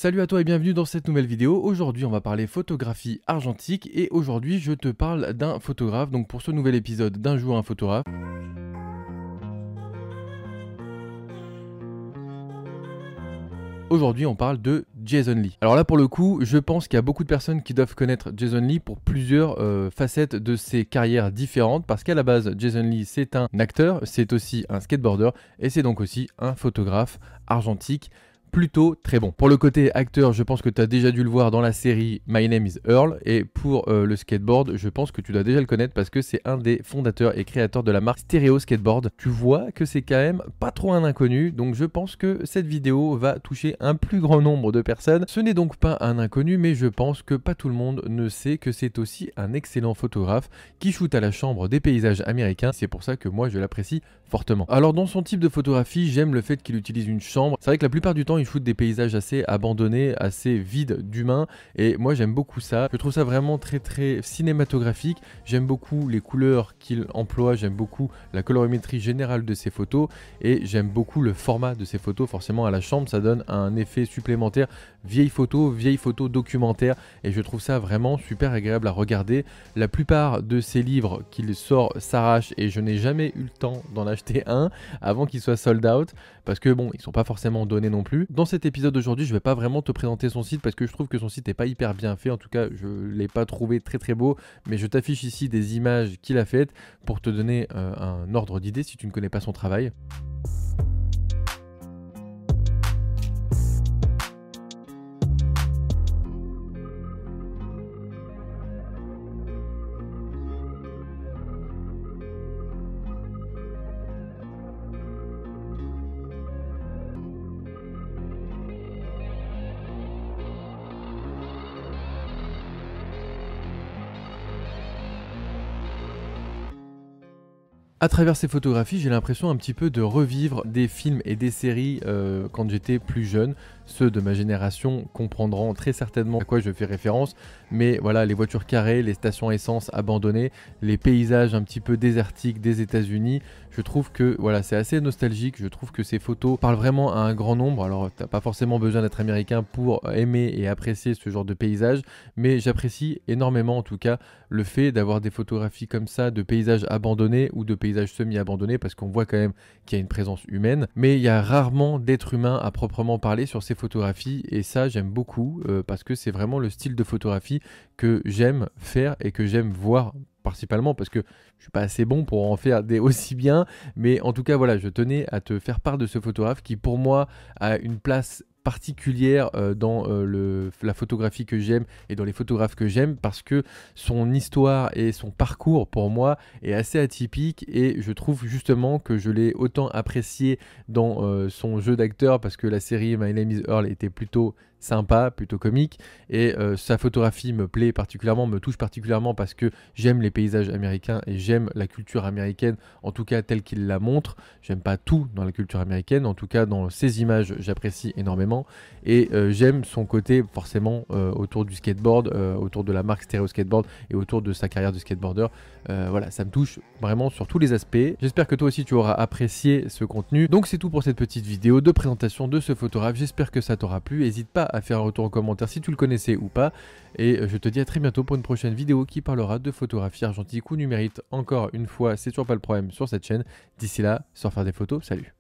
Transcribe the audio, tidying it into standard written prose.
Salut à toi et bienvenue dans cette nouvelle vidéo. Aujourd'hui on va parler photographie argentique et aujourd'hui je te parle d'un photographe. Donc pour ce nouvel épisode d'un jour un photographe. Aujourd'hui on parle de Jason Lee. Alors là pour le coup je pense qu'il y a beaucoup de personnes qui doivent connaître Jason Lee pour plusieurs facettes de ses carrières différentes, parce qu'à la base Jason Lee c'est un acteur, c'est aussi un skateboarder et c'est donc aussi un photographe argentique plutôt très bon. Pour le côté acteur, je pense que tu as déjà dû le voir dans la série My Name is Earl, et pour le skateboard, je pense que tu dois déjà le connaître parce que c'est un des fondateurs et créateurs de la marque Stereo Skateboard. Tu vois que c'est quand même pas trop un inconnu, donc je pense que cette vidéo va toucher un plus grand nombre de personnes. Ce n'est donc pas un inconnu, mais je pense que pas tout le monde ne sait que c'est aussi un excellent photographe qui shoot à la chambre des paysages américains. C'est pour ça que moi je l'apprécie fortement. Alors dans son type de photographie, j'aime le fait qu'il utilise une chambre. C'est vrai que la plupart du temps il shoot des paysages assez abandonnés, assez vides d'humains, et moi j'aime beaucoup ça. Je trouve ça vraiment très cinématographique. J'aime beaucoup les couleurs qu'il emploie, j'aime beaucoup la colorimétrie générale de ses photos et j'aime beaucoup le format de ses photos. Forcément à la chambre ça donne un effet supplémentaire, vieille photo documentaire, et je trouve ça vraiment super agréable à regarder. La plupart de ses livres qu'il sort s'arrachent et je n'ai jamais eu le temps d'en acheter un avant qu'il soit sold out, parce que bon, ils sont pas forcément donnés non plus. Dans cet épisode d'aujourd'hui, je vais pas vraiment te présenter son site parce que je trouve que son site est pas hyper bien fait. En tout cas, je l'ai pas trouvé très beau, mais je t'affiche ici des images qu'il a faites pour te donner un ordre d'idée si tu ne connais pas son travail. À travers ces photographies, j'ai l'impression un petit peu de revivre des films et des séries quand j'étais plus jeune. Ceux de ma génération comprendront très certainement à quoi je fais référence, mais voilà, les voitures carrées, les stations essence abandonnées, les paysages un petit peu désertiques des États-Unis, je trouve que voilà, c'est assez nostalgique. Je trouve que ces photos parlent vraiment à un grand nombre. Alors t'as pas forcément besoin d'être américain pour aimer et apprécier ce genre de paysage, mais j'apprécie énormément en tout cas le fait d'avoir des photographies comme ça de paysages abandonnés ou de paysages semi-abandonnés, parce qu'on voit quand même qu'il y a une présence humaine, mais il y a rarement d'être humain à proprement parler sur ces photographies, et ça j'aime beaucoup parce que c'est vraiment le style de photographie que j'aime faire et que j'aime voir, principalement parce que je suis pas assez bon pour en faire des aussi bien, mais en tout cas voilà, je tenais à te faire part de ce photographe qui pour moi a une place particulière dans la photographie que j'aime et dans les photographes que j'aime, parce que son histoire et son parcours pour moi est assez atypique, et je trouve justement que je l'ai autant apprécié dans son jeu d'acteur, parce que la série My Name is Earl était plutôt sympa, plutôt comique, et sa photographie me plaît particulièrement, me touche particulièrement, parce que j'aime les paysages américains et j'aime la culture américaine, en tout cas telle qu'il la montre. J'aime pas tout dans la culture américaine, en tout cas dans ses images j'apprécie énormément, et j'aime son côté forcément autour du skateboard, autour de la marque Stereo Skateboard et autour de sa carrière de skateboarder. Voilà, ça me touche vraiment sur tous les aspects. J'espère que toi aussi tu auras apprécié ce contenu. Donc c'est tout pour cette petite vidéo de présentation de ce photographe. J'espère que ça t'aura plu. N'hésite pas à faire un retour en commentaire si tu le connaissais ou pas, et je te dis à très bientôt pour une prochaine vidéo qui parlera de photographie argentique ou numérique. Encore une fois, c'est toujours pas le problème sur cette chaîne. D'ici là, sors faire des photos, salut.